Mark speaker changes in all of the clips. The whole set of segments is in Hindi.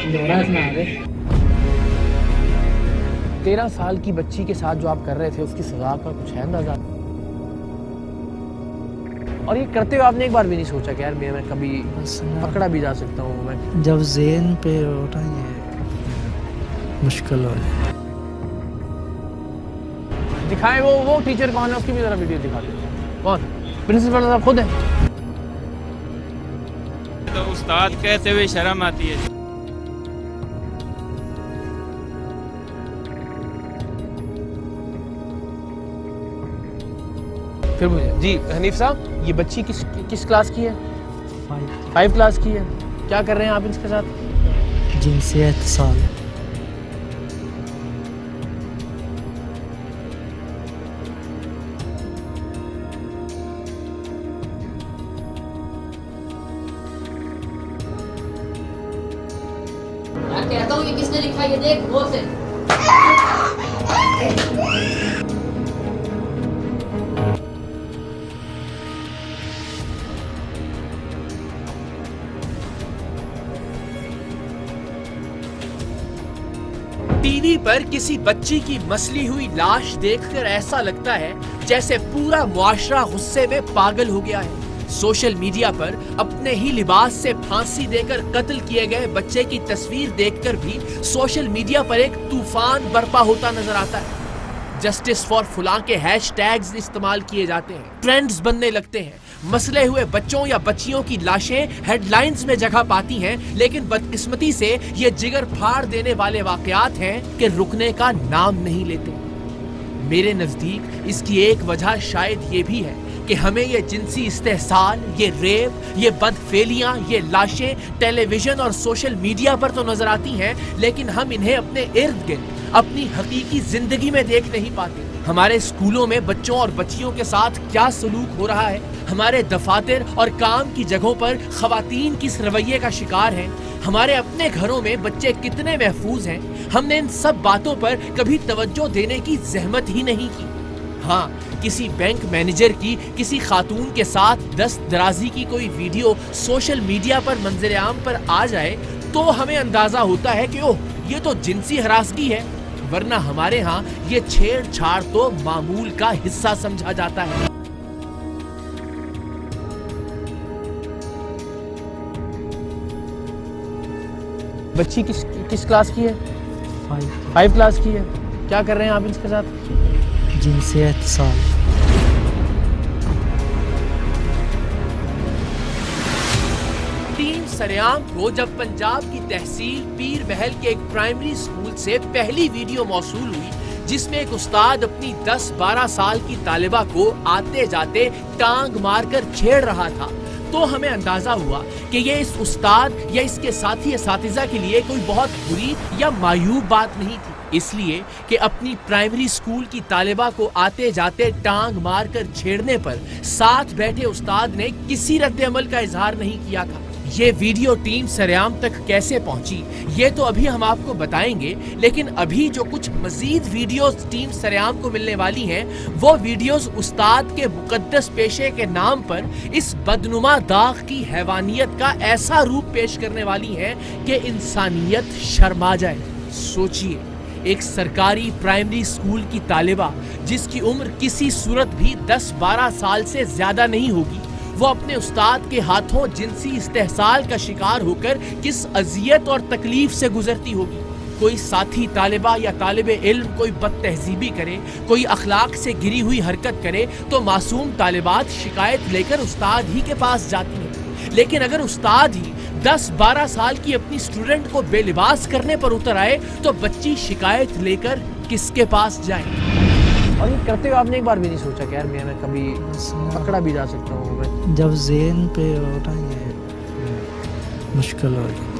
Speaker 1: 13 साल की बच्ची के साथ जो आप कर रहे थे उसकी सजा का कुछ है अंदाजा? और ये करते हुए आपने एक बार भी नहीं सोचा कि यार मैं कभी पकड़ा भी जा सकता हूँ? मैं
Speaker 2: जब ज़हन पे होता ये मुश्किल हो जाए।
Speaker 1: दिखाएं वो टीचर कौन है, उसकी भी जरा वीडियो दिखा दो। कौन? प्रिंसिपल साहब खुद है।
Speaker 3: तो उस्ताद कहते हुए शर्म आती है।
Speaker 1: फिर मुझे जी हनीफ साहब, ये बच्ची किस क्लास की है? 5 क्लास की है। क्या कर रहे हैं आप इसके साथ?
Speaker 2: जिनसी इत्तिसाल।
Speaker 4: मैं कहता हूँ ये किसने लिखा, ये देख गौर से।
Speaker 5: टीवी पर किसी बच्ची की मसली हुई लाश देखकर ऐसा लगता है जैसे पूरा मुआशरा गुस्से में पागल हो गया है। सोशल मीडिया पर अपने ही लिबास से फांसी देकर कत्ल किए गए बच्चे की तस्वीर देखकर भी सोशल मीडिया पर एक तूफान बर्पा होता नजर आता है। जस्टिस फॉर फुलां के हैशटैग्स इस्तेमाल किए जाते हैं, ट्रेंड्स बनने लगते हैं, मसले हुए बच्चों या बच्चियों की लाशें हेडलाइंस में जगह पाती हैं, लेकिन बदकिस्मती से ये जिगर फाड़ देने वाले वाकयात हैं कि रुकने का नाम नहीं लेते। मेरे नजदीक इसकी एक वजह शायद ये भी है कि हमें ये जिनसी इस्तेहसाल, ये रेप, ये बदफेलियां, ये लाशें टेलीविजन और सोशल मीडिया पर तो नजर आती हैं, लेकिन हम इन्हें अपने इर्द गिर्द अपनी हकीकी जिंदगी में देख नहीं पाते। हमारे स्कूलों में बच्चों और बच्चियों के साथ क्या सलूक हो रहा है, हमारे दफातर और काम की जगहों पर खवातीन किस रवैये का शिकार हैं, हमारे अपने घरों में बच्चे कितने महफूज हैं, हमने इन सब बातों पर कभी तवज्जो देने की जहमत ही नहीं की। हाँ, किसी बैंक मैनेजर की किसी खातून के साथ दस्त दराजी की कोई वीडियो सोशल मीडिया पर मंजर आम पर आ जाए तो हमें अंदाजा होता है कि ओह, ये तो जिनसी हरासगी है, वरना हमारे यहाँ ये छेड़छाड़ तो मामूल का हिस्सा समझा जाता है।
Speaker 1: बच्ची किस क्लास की है? 5 क्लास की है। क्या कर रहे हैं आप इसके साथ?
Speaker 2: जिनसी इत्तिसाल।
Speaker 5: टीम सरेआम को जब पंजाब की तहसील पीर महल के एक प्राइमरी स्कूल से पहली वीडियो मौसूल हुई जिसमें एक उस्ताद अपनी 10-12 साल की तालिबा को आते जाते टांग मारकर छेड़ रहा था, तो हमें अंदाजा हुआ कि ये इस उस्ताद या इसके साथी असातिज़ा के लिए कोई बहुत बुरी या मायूब बात नहीं थी, इसलिए कि अपनी प्राइमरी स्कूल की तालिबा को आते जाते टांग मारकर छेड़ने पर साथ बैठे उस्ताद ने किसी रद्द-ए-अमल का इजहार नहीं किया था। ये वीडियो टीम सरेआम तक कैसे पहुंची ये तो अभी हम आपको बताएंगे, लेकिन अभी जो कुछ मजीद वीडियोस टीम सरेआम को मिलने वाली हैं वो वीडियोस उस्ताद के मुकद्दस पेशे के नाम पर इस बदनुमा दाग की हैवानियत का ऐसा रूप पेश करने वाली हैं कि इंसानियत शर्मा जाए। सोचिए, एक सरकारी प्राइमरी स्कूल की तालिबा जिसकी उम्र किसी सूरत भी 10-12 साल से ज्यादा नहीं होगी, वो अपने उस्ताद के हाथों जिनसी इस्तेहसाल का शिकार होकर किस अजियत और तकलीफ से गुजरती होगी। कोई साथी तालिबा या तालिबे इल्म कोई बदतहजीबी करे, कोई अखलाक से गिरी हुई हरकत करे तो मासूम तालिबात शिकायत लेकर उस्ताद ही के पास जाती हैं, लेकिन अगर उस्ताद ही 10-12 साल की अपनी स्टूडेंट को बेलिबास करने पर उतर आए तो बच्ची शिकायत लेकर किसके पास जाए?
Speaker 1: और ये करते हुए आपने एक बार भी नहीं सोचा कि यार मैं कभी पकड़ा भी जा सकता हूँ?
Speaker 2: जब ज़हन पे होता ये मुश्किल हो जाए।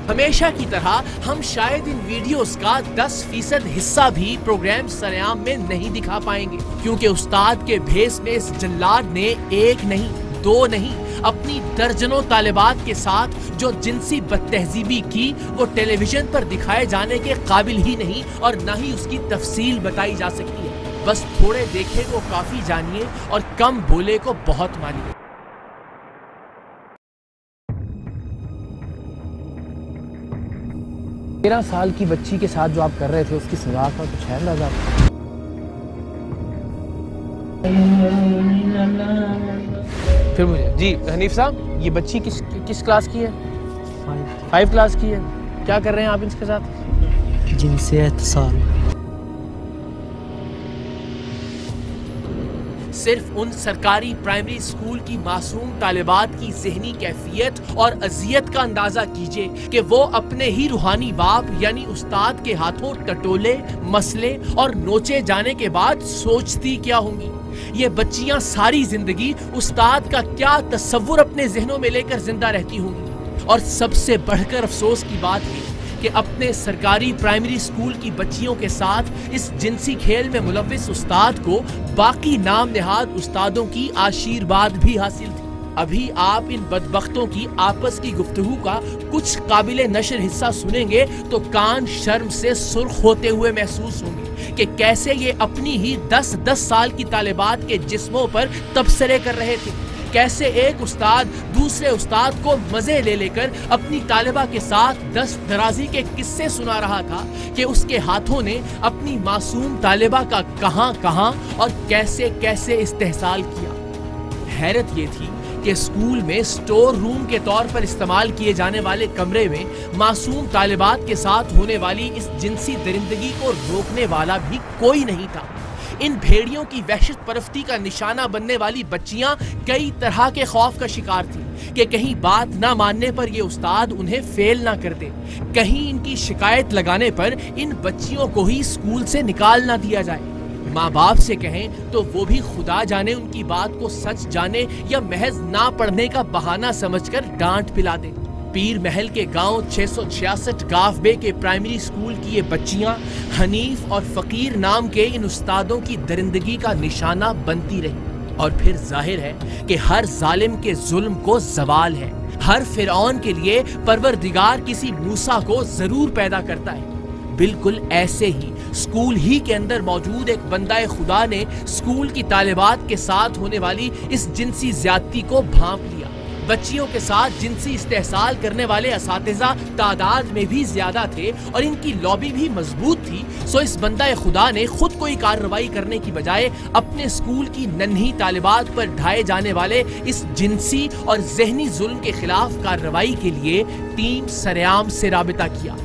Speaker 5: हमेशा की तरह हम शायद इन वीडियोस का 10% हिस्सा भी प्रोग्राम सरेआम में नहीं दिखा पाएंगे, क्योंकि उस्ताद के भेस में इस जल्लाद ने एक नहीं, 2 नहीं, अपनी दर्जनों तालिबात के साथ जो जिनसी बदतहजीबी की वो टेलीविजन पर दिखाए जाने के काबिल ही नहीं और ना ही उसकी तफसील बताई जा सकती है। बस थोड़े देखे को काफी जानिए और कम बोले को बहुत मानिए।
Speaker 1: तेरह साल की बच्ची के साथ जो आप कर रहे थे उसकी सजा का कुछ है अंदाजा? फिर मुझे जी हनीफ साहब, ये बच्ची किस क्लास की है? 5 क्लास की है। क्या कर रहे हैं आप इसके साथ?
Speaker 2: जिनसे इत्तिसाल।
Speaker 5: सिर्फ उन सरकारी प्राइमरी स्कूल की मासूम तालिबात की ज़हनी कैफियत और अजियत का अंदाजा कीजिए कि वो अपने ही रूहानी बाप यानी उस्ताद के हाथों टटोले, मसले और नोचे जाने के बाद सोचती क्या होंगी। ये बच्चियां सारी जिंदगी उस्ताद का क्या तस्वुर अपने जहनों में लेकर जिंदा रहती होंगी। और सबसे बढ़कर अफसोस की बात है कि अपने सरकारी प्राइमरी स्कूल की बच्चियों के साथ इस जिनसी खेल में मुलव्विस उस्ताद को बाकी नाम नेहाद उस्तादों की आशीर्वाद भी हासिल थी। अभी आप इन बदबख्तों की आपस की गुफ्तगू का कुछ काबिले नशर हिस्सा सुनेंगे तो कान शर्म से सुर्ख होते हुए महसूस होंगे कि कैसे ये अपनी ही 10-10 साल की तालिबात के जिस्मों पर तबसरे कर रहे थे। कैसे एक उस्ताद दूसरे उस्ताद को मजे ले लेकर अपनी तालिबा के साथ दस्त दराजी के किस्से सुना रहा था कि उसके हाथों ने अपनी मासूम तालिबा का कहां और कैसे इस्तेहसाल किया। हैरत ये थी कि स्कूल में स्टोर रूम के तौर पर इस्तेमाल किए जाने वाले कमरे में मासूम तालिबात के साथ होने वाली इस जिनसी दरिंदगी को रोकने वाला भी कोई नहीं था। इन भेड़ियों की वहशत परस्ती का निशाना बनने वाली बच्चियां कई तरह के खौफ का शिकार थी कि कहीं बात ना मानने पर ये उस्ताद उन्हें फेल ना कर दे, कहीं इनकी शिकायत लगाने पर इन बच्चियों को ही स्कूल से निकाल ना दिया जाए। माँ बाप से कहें तो वो भी खुदा जाने उनकी बात को सच जाने या महज ना पढ़ने का बहाना समझकर डांट पिला दे। पीर महल के गांव 666 गाफबे के प्राइमरी स्कूल की ये बच्चियां हनीफ और फकीर नाम के इन उस्तादों की दरिंदगी का निशाना बनती रही। और फिर जाहिर है कि हर जालिम के जुल्म को जवाल है। हर फिरौन के लिए परवरदिगार किसी मूसा को जरूर पैदा करता है। बिल्कुल ऐसे ही स्कूल ही के अंदर मौजूद एक बंदाए खुदा ने स्कूल की तालिबात के साथ होने वाली इस जिनसी ज्यादती को भांप लिया। बच्चियों के साथ जिनसी इस्तेहसाल करने वाले असातिज़ा तादाद में भी ज्यादा थे और इनकी लॉबी भी मजबूत थी। सो इस बंदाए खुदा ने खुद कोई कार्रवाई करने की बजाय अपने स्कूल की नन्ही तालिबात पर ढाए जाने वाले इस जिनसी और जहनी जुल्म के खिलाफ कार्रवाई के लिए टीम सरेआम से राबिता किया।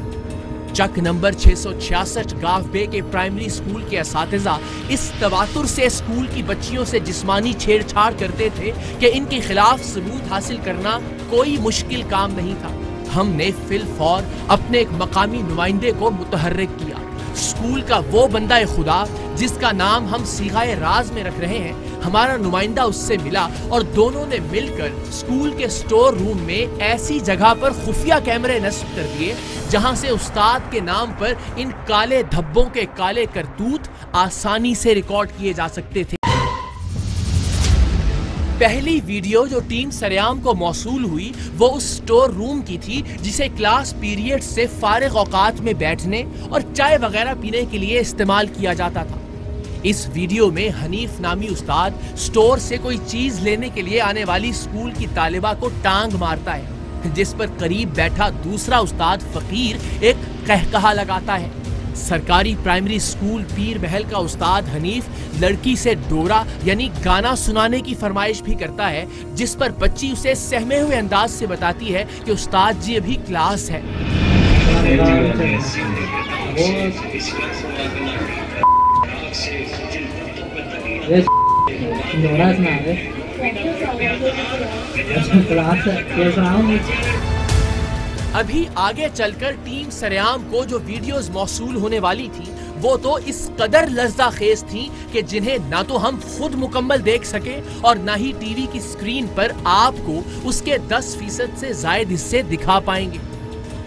Speaker 5: चक नंबर 666 गाफबे के प्राइमरी स्कूल के असातिज़ा इस तवातुर से स्कूल की बच्चियों से जिस्मानी छेड़छाड़ करते थे कि इनके खिलाफ सबूत हासिल करना कोई मुश्किल काम नहीं था। हमने फिलफौर अपने एक मकामी नुमाइंदे को मुतहर्रिक किया। स्कूल का वो बंदा खुदा जिसका नाम हम सीगाए राज में रख रहे हैं, हमारा नुमाइंदा उससे मिला और दोनों ने मिलकर स्कूल के स्टोर रूम में ऐसी जगह पर खुफिया कैमरे नस्ब कर दिए जहां से उस्ताद के नाम पर इन काले धब्बों के काले करतूत आसानी से रिकॉर्ड किए जा सकते थे। पहली वीडियो जो टीम सरेआम को मौसूल हुई वो उस स्टोर रूम की थी जिसे क्लास पीरियड से फारिग औकात में बैठने और चाय वगैरह पीने के लिए इस्तेमाल किया जाता था। इस वीडियो में हनीफ नामी उस्ताद स्टोर से कोई चीज लेने के लिए आने वाली स्कूल की तालिबा को टांग मारता है, जिस पर करीब बैठा दूसरा उस्ताद फकीर एक कहकहा लगाता है। सरकारी प्राइमरी स्कूल पीर महल का उस्ताद हनीफ लड़की से डोरा यानी गाना सुनाने की फरमाइश भी करता है, जिस पर बच्ची उसे सहमे हुए अंदाज से बताती है कि उस्ताद जी अभी क्लास है। अभी आगे चलकर टीम सरेआम को जो वीडियोस मौसूल होने वाली थी वो तो इस कदर लज्जाखेज थी कि जिन्हें ना तो हम खुद मुकम्मल देख सके और ना ही टीवी की स्क्रीन पर आपको उसके 10% से ज्यादा हिस्से दिखा पाएंगे।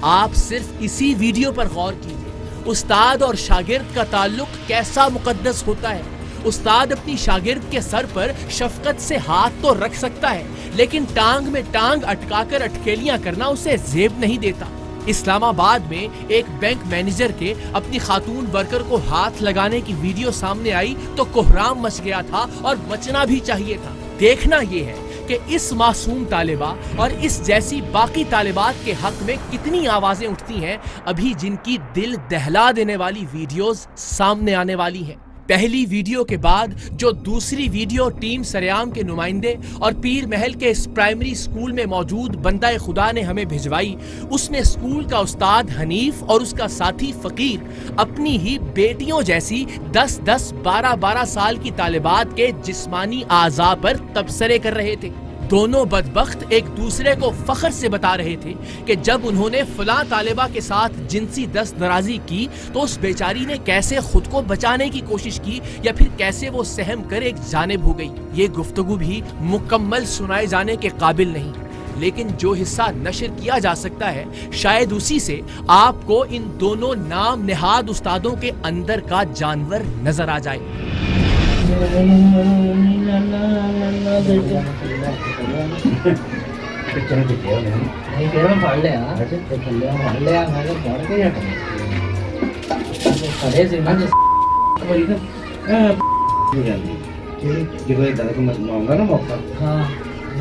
Speaker 5: आप सिर्फ इसी वीडियो पर गौर कीजिए। उस्ताद और शागिर्द का ताल्लुक कैसा मुकद्दस होता है। उस्ताद अपनी शागिर्द के सर पर शफकत से हाथ तो रख सकता है, लेकिन टांग में टांग अटकाकर अटकेलियां करना उसे जेब नहीं देता। इस्लामाबाद में एक बैंक मैनेजर के अपनी खातून वर्कर को हाथ लगाने की वीडियो सामने आई तो कोहराम मच गया था और मचना भी चाहिए था। देखना ये है कि इस मासूम तालिबा और इस जैसी बाकी तालिबात के हक में कितनी आवाजें उठती हैं अभी, जिनकी दिल दहला देने वाली वीडियोस सामने आने वाली हैं। पहली वीडियो के बाद जो दूसरी वीडियो टीम सरेआम के नुमाइंदे और पीर महल के इस प्राइमरी स्कूल में मौजूद बंदा खुदा ने हमें भिजवाई, उसमें स्कूल का उस्ताद हनीफ और उसका साथी फकीर अपनी ही बेटियों जैसी 10-10, 12-12 साल की तालिबात के जिस्मानी आज़ा पर तबसरे कर रहे थे। दोनों बदबख्त एक दूसरे को फख्र से बता रहे थे कि जब उन्होंने फलां तालिबा के साथ जिनसी दस्त दराजी की तो उस बेचारी ने कैसे खुद को बचाने की कोशिश की या फिर कैसे वो सहम कर एक जानिब हो गई। ये गुफ्तगू भी मुकम्मल सुनाए जाने के काबिल नहीं, लेकिन जो हिस्सा नशर किया जा सकता है शायद उसी से आपको इन दोनों नाम निहाद उस्तादों के अंदर का जानवर नजर आ जाए।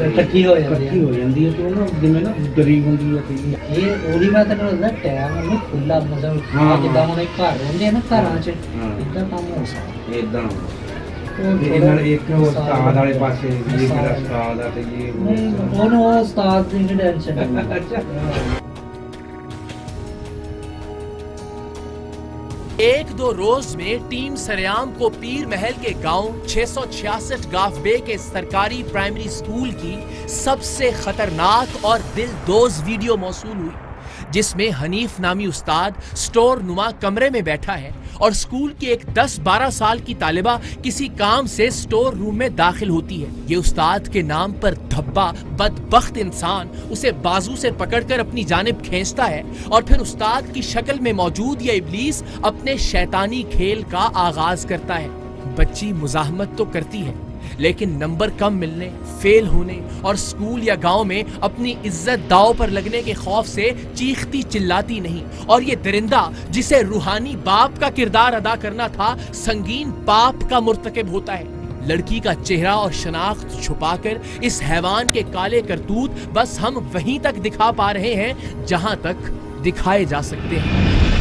Speaker 6: ਇਕੱਠੀ ਹੋ ਜਾਂਦੀ ਹੈ ਤੇ ਉਹ ਨਾ ਜਿਵੇਂ ਨਾ ਗਰੀਬ ਹੁੰਦੀ ਹੈ ਤੇ ਇਹ ਉਹਦੀ ਮੈਂ ਤੈਨੂੰ ਦੱਸਦਾ ਟਾਈਮ ਉਹਨੂੰ ਖੁੱਲਾ ਮਤਲਬ ਜਿੱਦਾਂ ਹੁਣ ਘਰ ਰਹਿੰਦੇ ਆ ਨਾ ਘਰਾਂ 'ਚ ਇਦਾਂ ਕੰਮ ਹੋ ਸਕਦਾ ਇਦਾਂ ਇਹਨਾਂ ਇੱਕ ਉਸਤਾਦ ਵਾਲੇ ਪਾਸੇ ਵੀ ਮੇਰਾ ਉਸਤਾਦ ਆ ਤੇ ਇਹ ਉਹਨੂੰ ਉਸਤਾਦ ਦੀ ਟੈਨਸ਼ਨ
Speaker 5: एक दो रोज में टीम सरेआम को पीर महल के गांव 666 गाफबे के सरकारी प्राइमरी स्कूल की सबसे खतरनाक और दिलदोज वीडियो मौसूल हुई, जिसमें हनीफ नामी उस्ताद स्टोर नुमा कमरे में बैठा है और स्कूल की एक 10-12 साल की तालिबा किसी काम से स्टोर रूम में दाखिल होती है। ये उस्ताद के नाम पर धब्बा बदबख्त इंसान उसे बाजू से पकड़कर अपनी जानिब खींचता है और फिर उस्ताद की शक्ल में मौजूद ये इब्लीस अपने शैतानी खेल का आगाज करता है। बच्ची मुजाहमत तो करती है, लेकिन नंबर कम मिलने, फेल होने और स्कूल या गांव में अपनी इज्जत दांव पर लगने के खौफ से चीखती चिल्लाती नहीं, और ये दरिंदा जिसे रूहानी बाप का किरदार अदा करना था संगीन पाप का मुर्तकिब होता है। लड़की का चेहरा और शनाख्त छुपाकर इस हैवान के काले करतूत बस हम वहीं तक दिखा पा रहे हैं जहां तक दिखाए जा सकते हैं।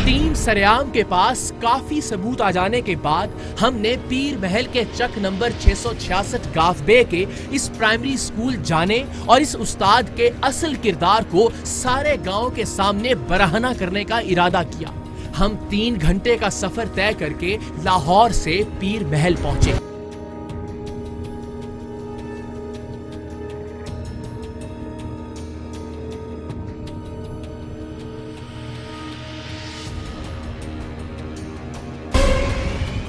Speaker 5: टीम सरेआम के पास काफी सबूत आ जाने के बाद हमने पीर महल के चक नंबर 666 गाफबे के इस प्राइमरी स्कूल जाने और इस उस्ताद के असल किरदार को सारे गांव के सामने बराहना करने का इरादा किया। हम 3 घंटे का सफर तय करके लाहौर से पीर महल पहुंचे।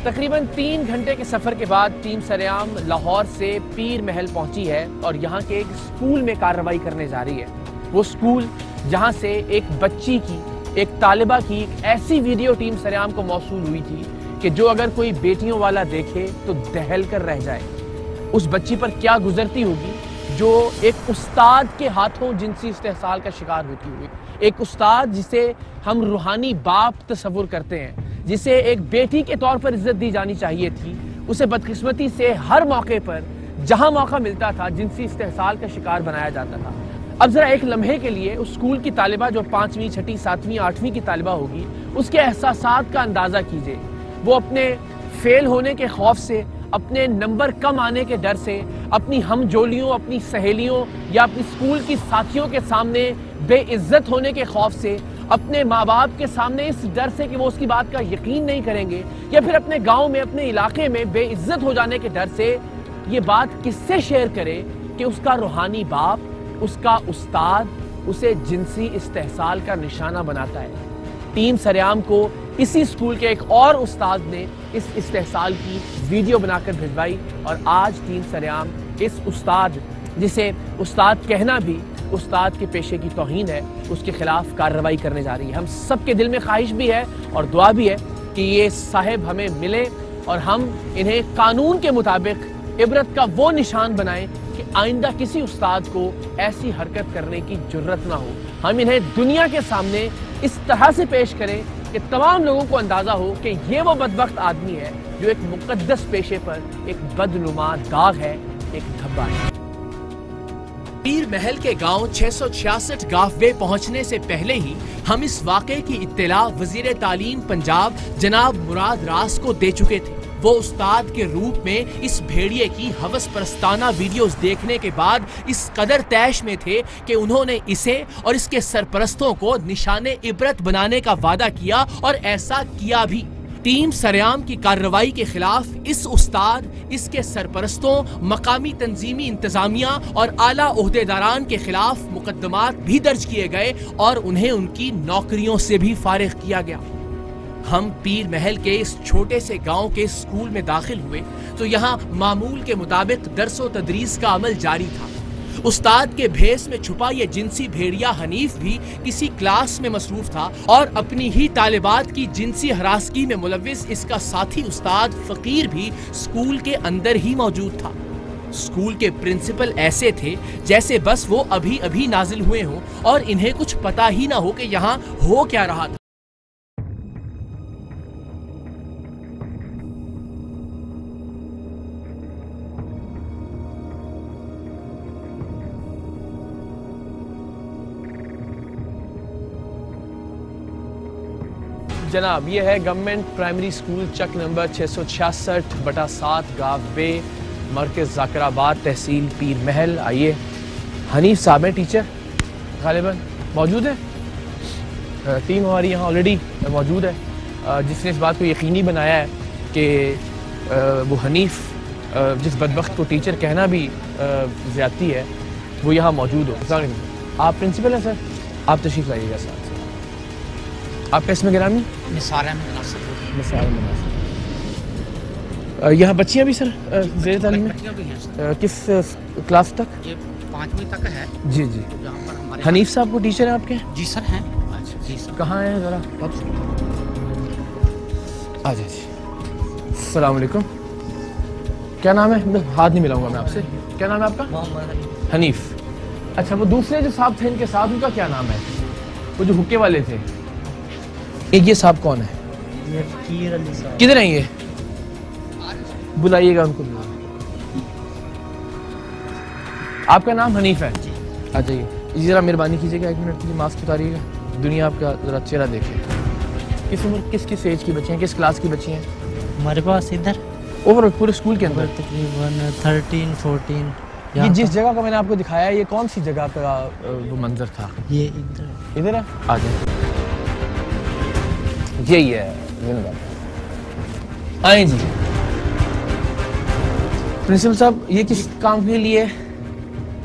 Speaker 1: तकरीबन 3 घंटे के सफर के बाद टीम सरेआम लाहौर से पीर महल पहुंची है और यहाँ के एक स्कूल में कार्रवाई करने जा रही है। वो स्कूल जहाँ से एक बच्ची की, एक तालिबा की एक ऐसी वीडियो टीम सरेआम को मौसूल हुई थी कि जो अगर कोई बेटियों वाला देखे तो दहल कर रह जाए। उस बच्ची पर क्या गुजरती होगी जो एक उस्ताद के हाथों जिनसी इस्तेहसाल का शिकार होती हुई, एक उस्ताद जिसे हम रूहानी बाप तस्वुर करते हैं, जिसे एक बेटी के तौर पर इज्जत दी जानी चाहिए थी, उसे बदकिस्मती से हर मौके पर जहां मौका मिलता था जिनसी इस्तेहसाल का शिकार बनाया जाता था। अब जरा एक लम्हे के लिए उस स्कूल की तालिबा जो 5वीं, 6ठी, 7वीं, 8वीं की तालिबा होगी, उसके एहसासात का अंदाजा कीजिए। वो अपने फेल होने के खौफ से, अपने नंबर कम आने के डर से, अपनी हमजोलियों, अपनी सहेलियों या अपनी स्कूल की साथियों के सामने बेइज्जत होने के खौफ से, अपने माँ बाप के सामने इस डर से कि वो उसकी बात का यकीन नहीं करेंगे, या फिर अपने गांव में, अपने इलाके में बेइज्जत हो जाने के डर से ये बात किससे शेयर करे कि उसका रूहानी बाप, उसका उस्ताद उसे जिनसी इस्तेहसाल का निशाना बनाता है। टीम सरेआम को इसी स्कूल के एक और उस्ताद ने इस इस्तेहसाल की वीडियो बनाकर भिजवाई और आज टीम सरेआम इस उस्ताद, जिसे उस्ताद कहना भी उस्ताद के पेशे की तौहीन है, उसके खिलाफ कार्रवाई करने जा रही है। हम सबके दिल में ख्वाहिश भी है और दुआ भी है कि ये साहिब हमें मिले और हम इन्हें कानून के मुताबिक इबरत का वो निशान बनाएं कि आइंदा किसी उस्ताद को ऐसी हरकत करने की जुर्रत ना हो। हम इन्हें दुनिया के सामने इस तरह से पेश करें कि तमाम लोगों को अंदाजा हो कि ये वो बदबख्त आदमी है जो एक मुकद्दस पेशे पर एक बदनुमा दाग है, एक धब्बा है।
Speaker 5: पीर महल के गांव 666 गाफवे पहुंचने से पहले ही हम इस वाक़े की इत्तला वज़ीर तालीम पंजाब जनाब मुराद रास को दे चुके थे। वो उस्ताद के रूप में इस भेड़िए की हवस परस्ताना वीडियोस देखने के बाद इस कदर तैश में थे कि उन्होंने इसे और इसके सरपरस्तों को निशाने इबरत बनाने का वादा किया और ऐसा किया भी। टीम सरेआम की कार्रवाई के खिलाफ इस उस्ताद, इसके सरपरस्तों, मकामी तंजीमी इंतजामिया और आला ओहदेदारान के खिलाफ मुकदमात भी दर्ज किए गए और उन्हें उनकी नौकरियों से भी फारिग किया गया। हम पीर महल के इस छोटे से गांव के स्कूल में दाखिल हुए तो यहाँ मामूल के मुताबिक दरसो तदरीस का अमल जारी था। उस्ताद के भेस में छुपा ये जिनसी भेड़िया हनीफ भी किसी क्लास में मसरूफ था और अपनी ही तालिबात की जिनसी हरासगी में मुलव्विस इसका साथी उस्ताद फकीर भी स्कूल के अंदर ही मौजूद था। स्कूल के प्रिंसिपल ऐसे थे जैसे बस वो अभी अभी नाजिल हुए हों और इन्हें कुछ पता ही ना हो कि यहाँ हो क्या रहा था।
Speaker 1: जनाब, ये है गवर्नमेंट प्राइमरी स्कूल चक नंबर 666/7 गाव बे, मरकज़ ज़ाकिराबाद, तहसील पीर महल। आइए, हनीफ साहब हैं टीचर, गालिबन मौजूद है। टीम हमारी यहाँ ऑलरेडी मौजूद है, जिसने इस बात को यकीनी बनाया है कि वो हनीफ जिस बदबख्त को टीचर कहना भी ज़्यादती है वो यहाँ मौजूद हो। आप प्रिंसिपल हैं सर, आप तशरीफ़ लाइएगा साथ। आपका इसमें गिरामी यहाँ बच्चियाँ भी सर ज़ेर तालीम में किस क्लास तक?
Speaker 7: ये 5वीं तक है
Speaker 1: जी जी। हनीफ साहब को टीचर है आपके?
Speaker 7: जी सर हैं। अच्छा जी सर।
Speaker 1: कहाँ है ज़रा आ जाइए जी। अस्सलाम वालेकुम। क्या नाम है? मैं हाथ नहीं मिलाऊंगा मैं आपसे। क्या नाम है आपका? हनीफ। अच्छा, वो दूसरे जो साहब थे इनके साथ, उनका क्या नाम है? वो जो हुक्के वाले थे। ये साहब कौन है? किधर है ये? बुलाइएगा उनको। आपका नाम हनीफ है? आ जाइए जरा, मेहरबानी कीजिएगा 1 मिनट के लिए, मास्क उतारिएगा, दुनिया आपका जरा चेहरा देखे। किस उम्र, किस एज की बच्ची हैं, किस क्लास की बच्ची हैं
Speaker 2: हमारे पास? इधर
Speaker 1: ओवरऑल पूरे स्कूल के अंदर
Speaker 2: तकरीबन 13-14।
Speaker 1: ये जिस जगह का मैंने आपको दिखाया है, ये कौन सी जगह का वो मंजर था?
Speaker 2: ये
Speaker 1: इधर है। आ जाए, यही है। आए जी। प्रिंसिपल साहब, ये किस काम के लिए?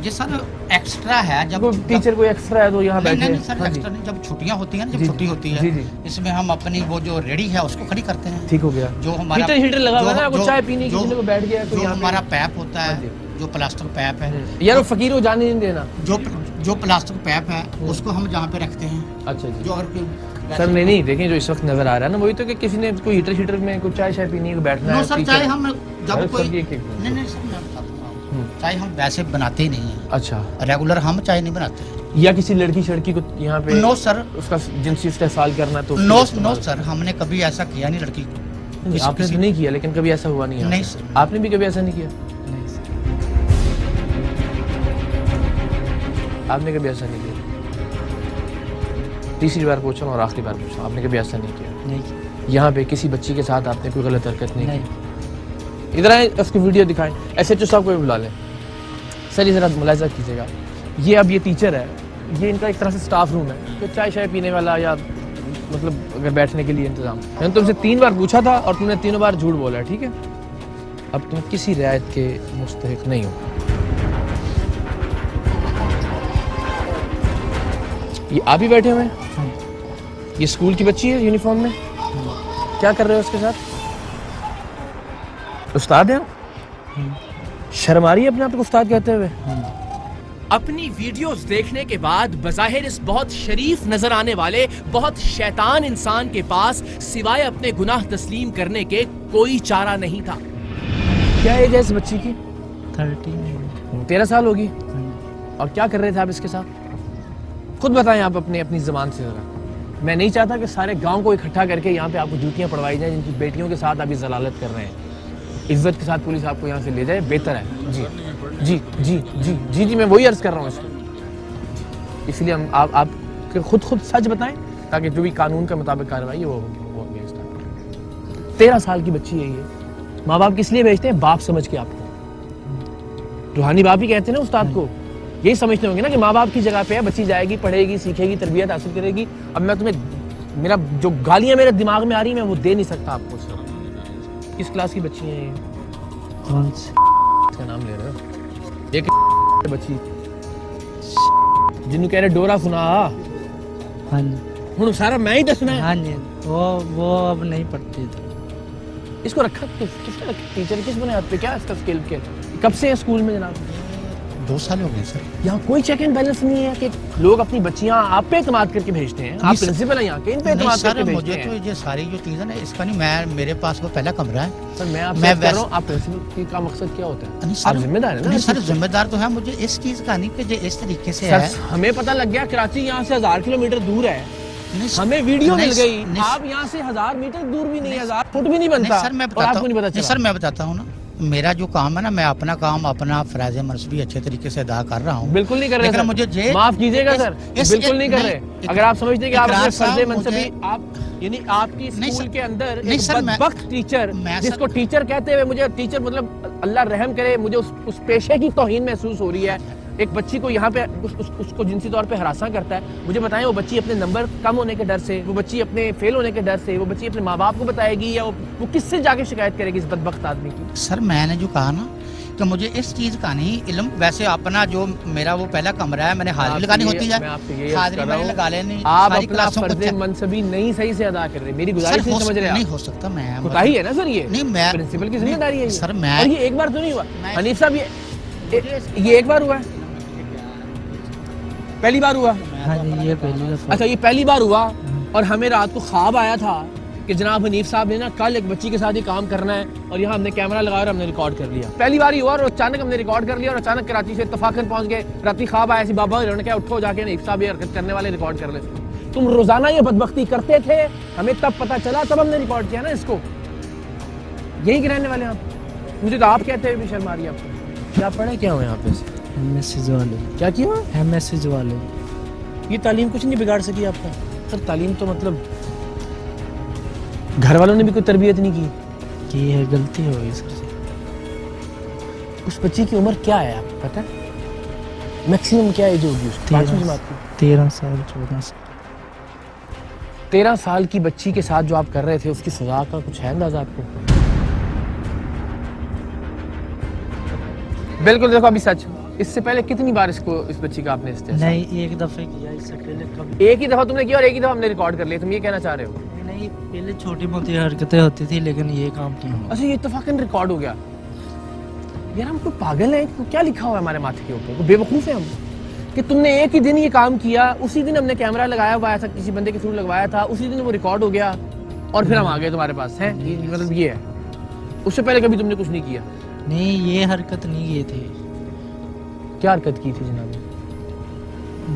Speaker 7: ये सर एक्स्ट्रा है। जब
Speaker 1: टीचर कोई एक्स्ट्रा है तो यहाँ बैठे
Speaker 7: नहीं सर, एक्स्ट्रा नहीं। जब छुट्टियाँ होती हैं ना, जब छुट्टी होती है, इसमें हम अपनी वो जो रेडी है उसको खड़ी करते हैं।
Speaker 1: ठीक हो गया।
Speaker 7: जो हमारा
Speaker 1: हीटर लगा हुआ है ना, चाय पीने के लिए बैठ गया,
Speaker 7: जो हमारा पैप होता है, जो प्लास्टिक पैप है
Speaker 1: यार, वो फकीर को जाने नहीं देना।
Speaker 7: जो प्लास्टिक पैप है उसको हम जहाँ पे रखते हैं। अच्छा जी। जो और
Speaker 1: सर नहीं देखें, जो इस वक्त नजर आ रहा है ना, वही तो कि किसी ने कोई हीटर में कुछ चाय पीने को बैठना है।
Speaker 7: सर चाय हम जब कोई नहीं सर, मैं बताता हूँ, चाय हम वैसे बनाते ही नहीं है। अच्छा, रेगुलर हम चाय नहीं बनाते। या किसी लड़की को यहाँ पे? नो सर, उसका जिनसी इस्तेमाल करना तो नो सर, हमने कभी ऐसा किया नहीं लड़की को। आपने तो नहीं किया, लेकिन कभी ऐसा हुआ नहीं? नहीं सर। आपने भी कभी ऐसा नहीं किया? आपने कभी ऐसा नहीं किया? तीसरी बार पूछा और आखिरी बार पूछा, आपने कभी ऐसा नहीं किया? नहीं। यहाँ पे किसी बच्ची के साथ आपने कोई गलत हरकत नहीं की? इधर आए, उसकी वीडियो दिखाएं। SHO साहब को भी बुला लें। सर, ये ज़रा मुलाहिजा कीजिएगा, ये अब ये टीचर है, ये इनका एक तरह से स्टाफ रूम है, तो चाय पीने वाला या मतलब अगर बैठने के लिए इंतज़ाम। मैंने तुमसे 3 बार पूछा था और तुमने 3 बार झूठ बोला, ठीक है? अब तुम किसी रियायत के मुस्तहिक नहीं हो। ये आप ही बैठे हुए हैं? ये स्कूल की बच्ची है यूनिफॉर्म में? क्या कर रहे हो उसके साथ? उस्ताद हैं? शर्म आ रही है अपने आप को उस्ताद कहते हुए?
Speaker 5: अपनी वीडियोस देखने के बाद बज़ाहिर इस बहुत शरीफ नजर आने वाले बहुत शैतान इंसान के पास सिवाय अपने गुनाह तस्लीम करने के कोई चारा नहीं था।
Speaker 1: क्या एज है इस बच्ची की?
Speaker 2: 13।
Speaker 7: 13 साल होगी।
Speaker 2: हाँ
Speaker 7: और क्या कर रहे थे आप इसके साथ? खुद बताएं आप अपनी ज़बान से ज़रा। मैं नहीं चाहता कि सारे गांव को इकट्ठा करके यहाँ पे आपको जूतियाँ पड़वाई जाएं जिनकी बेटियों के साथ आप जलालत कर रहे हैं। इज्जत के साथ पुलिस आपको यहाँ से ले जाए, बेहतर है। जी जी जी जी जी जी मैं वही अर्ज़ कर रहा हूँ इसको। इसलिए हम आप खुद सच बताएं ताकि जो भी कानून के मुताबिक कार्रवाई है वो होगी। 13 साल की बच्ची है ये। माँ बाप किस लिए भेजते हैं? बाप समझ के आपको। रूहानी बाप ही कहते हैं ना उस्ताद को। यही समझते होंगे ना कि माँ बाप की जगह पे है, बच्ची जाएगी, पढ़ेगी, सीखेगी, तरबियत हासिल करेगी। अब मैं तुम्हें मेरा जो गालियाँ मेरे दिमाग में आ रही मैं वो दे नहीं सकता आपको। किस क्लास की बच्ची है ये?
Speaker 2: कौन सी?
Speaker 7: इसका नाम ले रहे हो? एक बच्ची जिन्होंने कह रहे डोरा सुना।
Speaker 2: हाँ जी
Speaker 7: हूँ सारा मैं ही दसना है।
Speaker 2: हाँ जी वो अब नहीं पढ़ती थी।
Speaker 7: इसको रखा किसने रखा? टीचर किस बने हाथ पे? क्या इसका स्किल के? कब से है स्कूल में जनाब?
Speaker 8: 2 साल हो गए सर।
Speaker 7: यहाँ कोई चेक एंड बैलेंस नहीं है कि लोग अपनी बच्चियाँ आप पे एतमाद करके भेजते हैं? आप प्रिंसिपल हैं यहाँ के, इन पे एतमाद करके भेजते हैं?
Speaker 8: मुझे तो ये सारी जो चीज़ है ना इसका नहीं, मेरे पास वो पहला कमरा है
Speaker 7: सर। मैं आपसे कह रहा हूँ आप प्रिंसिपल का मकसद क्या होता है? आप जिम्मेदार है ना?
Speaker 8: नहीं सर जिम्मेदार तो है, मुझे इस चीज़ का नहीं कि जो इस तरीके से है।
Speaker 7: हमें पता लग गया कराची यहाँ से 1000 किलोमीटर दूर है। हमें वीडियो मिल गई। आप यहाँ से 1000 मीटर दूर भी नहीं, 1000 फुट भी नहीं बनता।
Speaker 8: सर मैं बताता हूँ ना, मेरा जो काम है ना, मैं अपना काम अपना फराज़ मनसबी अच्छे तरीके से अदा कर रहा हूँ।
Speaker 7: बिल्कुल नहीं कर रहे सर।
Speaker 8: मुझे
Speaker 7: माफ कीजिएगा सर, बिल्कुल नहीं कर रहे। अगर आप समझते हैं कि आप अपने फर्ज़ मनसबी आप यानी आपकी स्कूल के अंदर एक बदबख्त टीचर, जिसको टीचर कहते हुए मुझे टीचर मतलब अल्लाह रहम करे, मुझे उस पेशे की तौहीन महसूस हो रही है। एक बच्ची को यहाँ पे उसको जिनसी तौर पे हरासा करता है। मुझे बताएं वो बच्ची अपने नंबर कम होने के डर से, वो बच्ची अपने फेल होने के डर से, वो बच्ची अपने माँ बाप को बताएगी या वो किससे जाके शिकायत करेगी इस बदबख्त आदमी की?
Speaker 8: सर मैंने जो कहा ना कि मुझे इस चीज़ का नहीं इल्म, वैसे अपना जो मेरा वो पहला कमरा है मैंने हाजिरी लगानी होती है, हाजिरी मैंने लगा लेनी। आप
Speaker 7: अपना फर्ज़ मनसबी नहीं सही से अदा कर रहे। मेरी गुजारिश नहीं समझ रहे?
Speaker 8: नहीं हो सकता। मैं
Speaker 7: कोताही है ना सर, ये
Speaker 8: नहीं मैं
Speaker 7: प्रिंसिपल की जिम्मेदारी है
Speaker 8: सर। मैं
Speaker 7: ये एक बार तो नहीं हुआ हनीफ साहब, ये एक बार हुआ है? पहली बार हुआ?
Speaker 2: हाँ जी ये पहली दफा।
Speaker 7: अच्छा ये पहली बार हुआ। और हमें रात को ख्वाब आया था कि जनाब हनीफ साहब ने ना कल एक बच्ची के साथ ही काम करना है और यहाँ हमने कैमरा लगाया और हमने रिकॉर्ड कर लिया। पहली बार ही हुआ और अचानक हमने रिकॉर्ड कर लिया और अचानक कराची से इत्तफाकन पहुंच गए। रात ख्वाब आया, बाबा इन्होंने क्या उठो जाके हनीफ साहब ये हरकत करने वाले रिकॉर्ड कर ले। तुम रोजाना ये बदबख्ती करते थे, हमें तब पता चला, तब हमने रिकॉर्ड किया ना इसको। यही के रहने वाले आप। मुझे तो आप कहते हुए भी शर्म आ रही है आपको। क्या पढ़े क्या हो यहाँ पे?
Speaker 2: मैसेज वाले।
Speaker 7: क्या किया?
Speaker 2: मैसेज वाले।
Speaker 7: ये तालीम कुछ नहीं बिगाड़ सकी आपका? सर तालीम तो मतलब घर वालों ने भी कोई तरबियत नहीं की?
Speaker 2: ये गलती हो गई सर।
Speaker 7: उस बच्ची की उम्र क्या है आपको पता है? मैक्सिमम क्या एज होगी उसकी? 5वीं जमात की?
Speaker 2: 13 साल 14 साल।
Speaker 7: 13 साल की बच्ची के साथ जो आप कर रहे थे उसकी सजा का कुछ है अंदाजा आपको? बिल्कुल। देखो अभी सच, इससे पहले कितनी बार इस बच्ची का आपने इस्तेमाल?
Speaker 2: नहीं एक दफे किया, इससे पहले कभी।
Speaker 7: एक ही दफा तुमने किया और एक ही दफा हमने रिकॉर्ड कर लिया, तुम ये कहना चाह रहे हो?
Speaker 2: नहीं पहले छोटी मोटी हरकतें होती थी लेकिन ये काम नहीं हुआ।
Speaker 7: अच्छा ये इत्तफाकन रिकॉर्ड हो गया। यार हम तो पागल हैं, तो क्या लिखा हुआ है हमारे माथे के ऊपर? बेवकूफ़ है हम कि तुमने एक ही दिन ये काम किया, उसी दिन हमने कैमरा लगाया हुआ था, किसी बंदे के थ्रू लगवाया था, उसी दिन वो रिकॉर्ड हो गया और फिर हम आ गए तुम्हारे पास हैं। मतलब ये है, उससे पहले कभी तुमने कुछ नहीं किया?
Speaker 2: नहीं ये हरकत नहीं की थी।
Speaker 7: क्या हरकत की थी जनाब?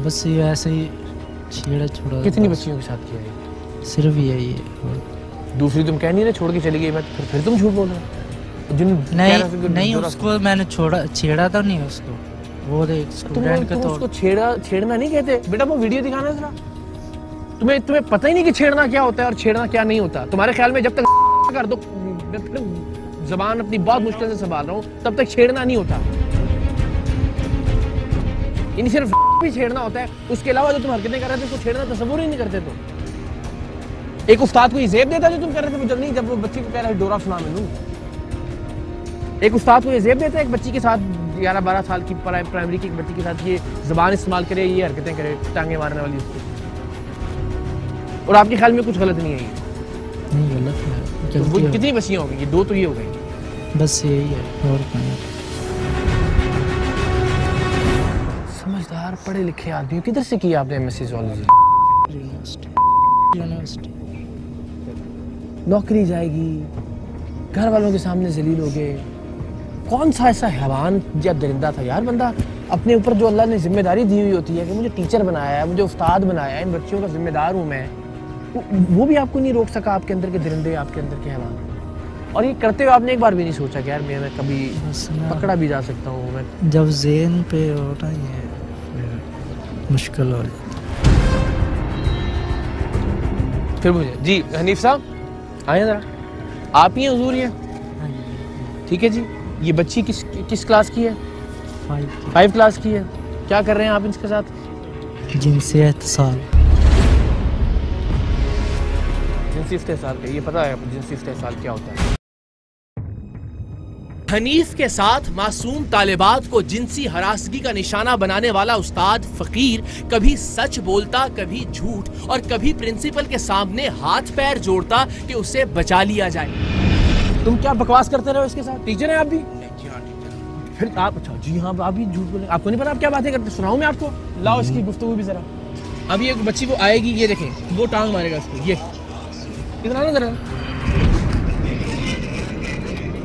Speaker 2: बस ये ऐसे ही छेड़ा छोड़ा।
Speaker 7: कितनी बच्चियों के साथ किया है?
Speaker 2: सिर्फ यही है।
Speaker 7: दूसरी तुम कह नहीं रहे छोड़ के चली गई? मैं फिर तुम झूठ बोल रहे हो।
Speaker 2: नहीं उसको मैंने छेड़ा तो नहीं उसको, वो स्टूडेंट के
Speaker 7: उसको छेड़ना नहीं कहते बेटा। वो वीडियो दिखाना जरा। तुम्हें पता ही नहीं कि छेड़ना क्या होता है और छेड़ना क्या नहीं होता। तुम्हारे ख्याल में जब तक कर दो, जबान अपनी बहुत मुश्किल से संभाल रहा हूँ, तब तक छेड़ना नहीं होता। इन सिर्फ भी छेड़ना होता है, उसके अलावा जो तुम हरकतें कर रहे थे उसको छेड़ना तस्वुर ही नहीं करते। तो एक उस्ताद को ये जेब देता जो तुम कर रहे थे? जब नहीं, जब वो बच्ची को कह रहा है डोरा सुना मैनू, एक उस्ताद को ये जेब देता है एक बच्ची के साथ 11-12 साल की प्राइमरी की एक बच्ची के साथ ये जबान इस्तेमाल करे, ये हरकतें करे, टांगे मारने वाली उसको? और आपके ख्याल में कुछ गलत नहीं है?
Speaker 2: नहीं गलत है।
Speaker 7: तो वो कितनी बच्चियां हो गई? 2 तो ये हो गई।
Speaker 2: बस यही है और क्या।
Speaker 7: समझदार पढ़े लिखे आदमी। किधर से किया आपने एमएससी ज़ूलॉजी?
Speaker 2: यूनिवर्सिटी।
Speaker 7: नौकरी जाएगी, घर वालों के सामने जलील हो गए,
Speaker 1: कौन सा ऐसा हैवान या दरिंदा था यार? बंदा अपने ऊपर जो अल्लाह ने जिम्मेदारी दी हुई होती है कि मुझे टीचर बनाया है, मुझे उस्ताद बनाया है, इन बच्चों का जिम्मेदार हूँ मैं, वो भी आपको नहीं रोक सका आपके अंदर के दरिंदे, आपके अंदर के हैवान। और ये करते हुए आपने एक बार भी नहीं सोचा कि यार मैं कभी पकड़ा भी जा सकता हूँ? मैं
Speaker 2: जब ज़हन पे होता है फिर मुश्किल हो जाता।
Speaker 1: फिर मुझे जी हनीफ साहब आए ज़रा, आप ही हैं हुजूर? ये ठीक है जी। ये बच्ची किस क्लास की है? 5 क्लास की है। क्या कर रहे हैं आप इसके साथ?
Speaker 2: जिनसी इत्तेसाल।
Speaker 1: जिनसी इस्तेसाल का ये पता है? जिनसी इस्तेसाल क्या होता है?
Speaker 5: हनीफ के साथ मासूम तालिबात को जिनसी हरासगी का निशाना बनाने वाला उस्ताद फकीर कभी सच बोलता, कभी झूठ, और कभी प्रिंसिपल के सामने हाथ पैर जोड़ता कि उसे बचा लिया जाए।
Speaker 1: तुम क्या बकवास करते रहो इसके साथ? टीचर है आप भी? फिर आप अच्छा जी हाँ आप भी झूठ बोले? आपको नहीं पता आप क्या बातें करते? सुनाऊं मैं आपको? लाओ इसकी गुफ्तगू भी जरा। अभी एक बच्ची वो आएगी, ये देखें, वो टांग मारेगा इसको, ये इतना ना जरा।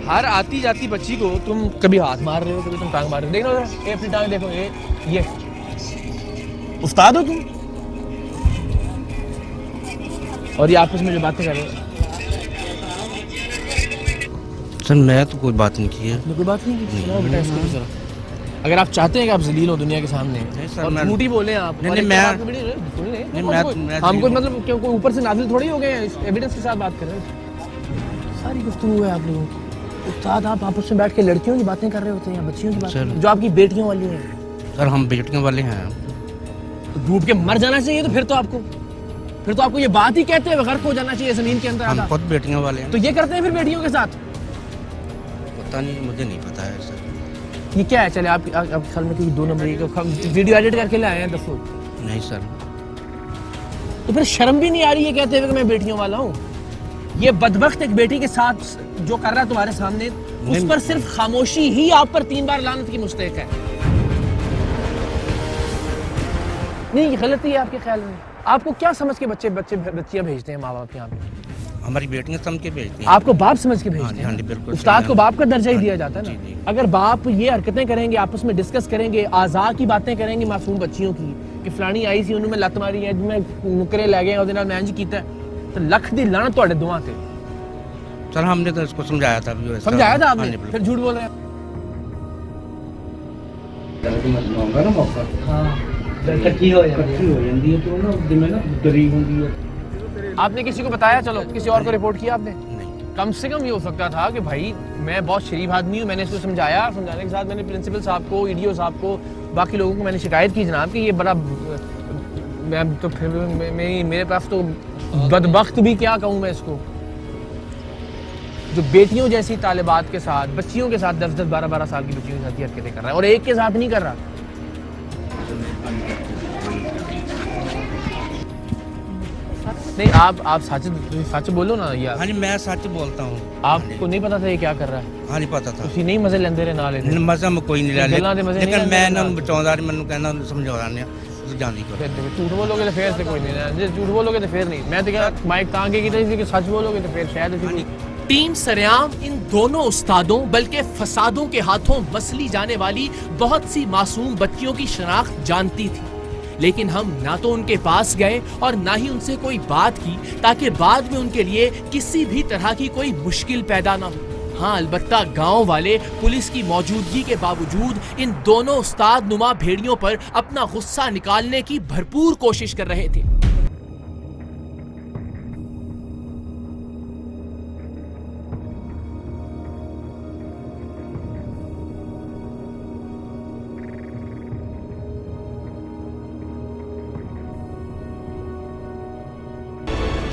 Speaker 1: हर आती जाती बच्ची को तुम कभी हाथ मार रहे हो, कभी तुम टांग मार रहे हो। देखो जरा, ये अपनी टांग देखो, ये उस्ताद हो तुम? और ये आपस में जो बातें कर रहे हो?
Speaker 9: सर मैं तो कोई बात नहीं की है।
Speaker 1: कोई बात नहीं की? सुनाओ बेटा इसको भी जरा। अगर आप चाहते हैं कि आप जलील हो दुनिया के सामने और झूठी बोले आप,
Speaker 9: नहीं
Speaker 1: हमको मतलब क्यों कोई ऊपर से नाज़िल थोड़ी हो गए हैं, एविडेंस के साथ बात कर रहे हैं। सारी गुफ्तगू है आप लोगों की। उस्ताद आप आपस में बैठ के लड़कियों की बातें कर रहे होते हैं या बच्चियों की बातें जो आपकी बेटियों वाली हैं?
Speaker 9: सर हम बेटियों वाले हैं।
Speaker 1: तो डूब के मर जाना चाहिए तो फिर तो आपको ये बात ही कहते हैं गर्क हो जाना चाहिए जमीन के अंदर।
Speaker 9: हम खुद बेटियों वाले हैं।
Speaker 1: तो ये करते हैं फिर बेटियों के साथ?
Speaker 9: पता नहीं, मुझे नहीं पता है सर।
Speaker 1: ये क्या है? चले आप ख्याल में कि 2 नंबर का वीडियो एडिट करके ले आए हैं 10 लोग?
Speaker 9: नहीं सर।
Speaker 1: तो फिर शर्म भी नहीं आ रही है कहते हुए कि मैं बेटियों वाला हूँ? ये बदबख्त एक बेटी के साथ जो कर रहा है तुम्हारे सामने, उस पर सिर्फ खामोशी ही आप पर 3 बार लानत की मुस्तहिक है। नहीं ये गलती है आपके ख्याल में? आपको क्या समझ के बच्चियां भेजते हैं माँ बाप यहाँ पे?
Speaker 9: हमारी बेटियां समझ के भेजती हैं।
Speaker 1: आपको बाप समझ के भेजते हैं?
Speaker 9: हाँ जी बिल्कुल।
Speaker 1: उस्ताद को बाप का दर्जा ही दिया जाता है ना। अगर बाप ये हरकतें करेंगे, आपस में डिस्कस करेंगे, आज़ा की बातें करेंगे मासूम बच्चियों की कि फलानी आई सी उन्होंने लत मारी है, मैं नुकरे लै गए और मैं इंज कीता, तो लख दी लानत तुहाडे दुआं ते।
Speaker 9: सर हमने तो इसको समझाया था भी।
Speaker 1: समझाया था आपने? फिर झूठ बोल रहे हैं। आपने किसी को बताया? चलो किसी और को रिपोर्ट किया आपने? नहीं। कम से कम ये हो सकता था कि भाई मैं बहुत शरीफ आदमी हूँ, मैंने इसको समझाया, समझाने के साथ मैंने प्रिंसिपल साहब को, ईडीओ साहब को, बाकी लोगों को मैंने शिकायत की जनाब कि ये बड़ा, मैं तो फिर मेरे पास तो बदबख्त भी क्या कहूँ मैं इसको, जो बेटियों जैसी तालिबात के साथ, बच्चियों के साथ 10-10, 12-12 साल की बच्चियों के साथ हरकतें कर रहा है और एक के साथ नहीं कर रहा। नहीं आप सच बोलो ना यार।
Speaker 9: हाँ जी मैं सच बोलता हूँ।
Speaker 1: आपको नहीं पता था ये क्या कर रहा है?
Speaker 9: हाँ नहीं पता था।
Speaker 1: तुसी नहीं मजे लेंदे रहे ना लेंदे?
Speaker 9: मजा में कोई नहीं ले लेकिन मैं ना बचाਉਂਦਾ ਮੈਨੂੰ ਕਹਿੰਦਾ ਸਮਝਾਉਂਦਾ ਨਹੀਂ जानी को।
Speaker 1: झूठ बोलोगे तो फिर से कोई नहीं, झूठ बोलोगे तो फिर नहीं। मैं तो क्या माइक तांगे की थी कि सच बोलोगे तो फिर शायद।
Speaker 5: टीम सरेआम इन दोनों उस्तादों बल्कि फसादों के हाथों मसली जाने वाली बहुत सी मासूम बच्चियों की शनाख्त जानती थी, लेकिन हम ना तो उनके पास गए और ना ही उनसे कोई बात की ताकि बाद में उनके लिए किसी भी तरह की कोई मुश्किल पैदा ना हो। हाँ अलबत्ता गांव वाले पुलिस की मौजूदगी के बावजूद इन दोनों उस्ताद नुमा भेड़ियों पर अपना गुस्सा निकालने की भरपूर कोशिश कर रहे थे।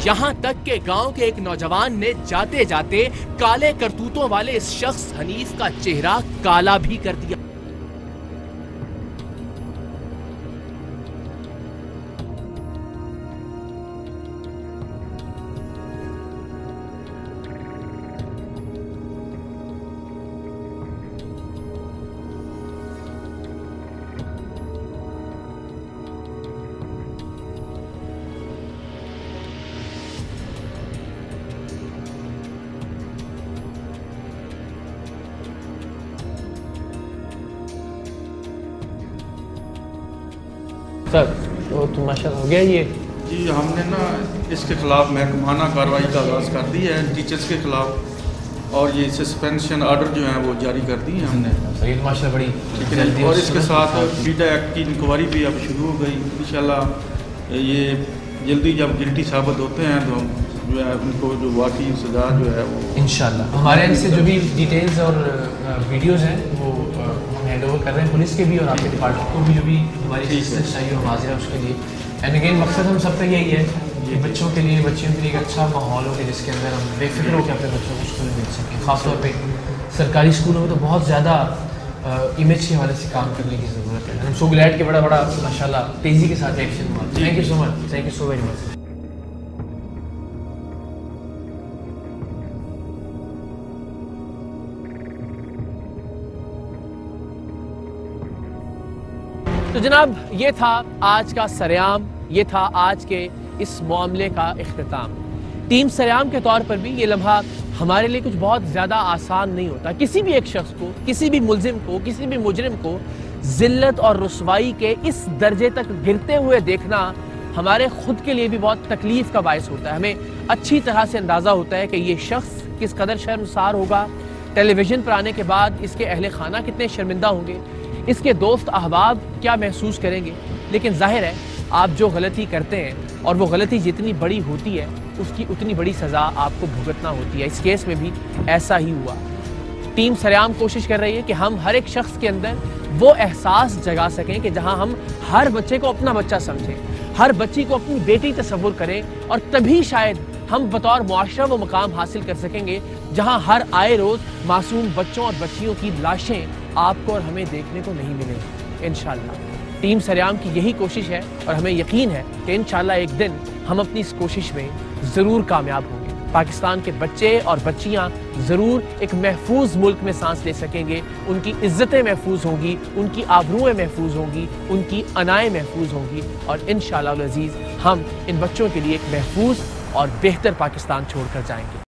Speaker 5: यहाँ तक के गांव के एक नौजवान ने जाते जाते काले करतूतों वाले इस शख्स हनीफ का चेहरा काला भी कर दिया।
Speaker 7: सर तो माशाल्लाह हो गया ये
Speaker 10: जी। हमने ना इसके खिलाफ महकमाना कार्रवाई का आगाज़ कर दी है टीचर्स के खिलाफ, और ये सस्पेंशन ऑर्डर जो है वो जारी कर दी है हमने।
Speaker 7: सही माशाल्लाह बड़ी।
Speaker 10: और इसके साथ पीटा एक्ट की इंक्वायरी भी अब शुरू हो गई। इंशाल्लाह ये जल्दी जब गिल्टी साबित होते हैं तो जो है उनको जो वाकई सजा जो है वो
Speaker 7: इंशाल्लाह हमारे यहाँ से जो भी डिटेल्स और वीडियोस हैं वो हम हैंड ओवर कर रहे हैं पुलिस के भी और आपके डिपार्टमेंट को भी, जो भी हमारी चीज़ें चाहिए हम हाजिर है उसके लिए। एंड अगेन मकसद हम सब का यही है कि बच्चों के लिए एक अच्छा माहौल हो कि जिसके अंदर हम बेफिक्र होकर अपने बच्चों को स्कूल में भेज सकें। ख़ासतौर पर सरकारी स्कूलों में तो बहुत ज़्यादा इमेज के हवाले से काम करने की ज़रूरत है। हम सो ग्लैड के बड़ा माशाल्लाह तेज़ी के साथ एक्शन हुआ। Thank you so much, thank you so very much.
Speaker 1: तो जनाब ये था आज का सरेआम, ये था आज के इस मामले का इख्तिताम। टीम सरेआम के तौर पर भी ये लम्हा हमारे लिए कुछ बहुत ज़्यादा आसान नहीं होता। किसी भी एक शख्स को, किसी भी मुल्जिम को, किसी भी मुजरिम को जिल्लत और रुसवाई के इस दर्जे तक गिरते हुए देखना हमारे खुद के लिए भी बहुत तकलीफ का बायस होता है। हमें अच्छी तरह से अंदाज़ा होता है कि ये शख्स किस कदर शर्मसार होगा, टेलीविज़न पर आने के बाद इसके अहले खाना कितने शर्मिंदा होंगे, इसके दोस्त अहबाब क्या महसूस करेंगे। लेकिन जाहिर है आप जो गलती करते हैं और वो गलती जितनी बड़ी होती है उसकी उतनी बड़ी सज़ा आपको भुगतना होती है। इस केस में भी ऐसा ही हुआ। टीम सरेआम कोशिश कर रही है कि हम हर एक शख्स के अंदर वो एहसास जगा सकें कि जहां हम हर बच्चे को अपना बच्चा समझें, हर बच्ची को अपनी बेटी तस्वुर करें, और तभी शायद हम बतौर मुआशरा वो मकाम हासिल कर सकेंगे जहां हर आए रोज़ मासूम बच्चों और बच्चियों की लाशें आपको और हमें देखने को नहीं मिलेंगी। इंशाअल्लाह टीम सरेआम की यही कोशिश है और हमें यकीन है कि इंशाअल्लाह एक दिन हम अपनी इस कोशिश में ज़रूर कामयाब होंगे। पाकिस्तान के बच्चे और बच्चियां ज़रूर एक महफूज मुल्क में सांस ले सकेंगे, उनकी इज्जतें महफूज होंगी, उनकी आबरूएं महफूज होंगी, उनकी अनाएं महफूज होंगी, और इंशाअल्लाह अज़ीज़ हम इन बच्चों के लिए एक महफूज और बेहतर पाकिस्तान छोड़कर जाएंगे।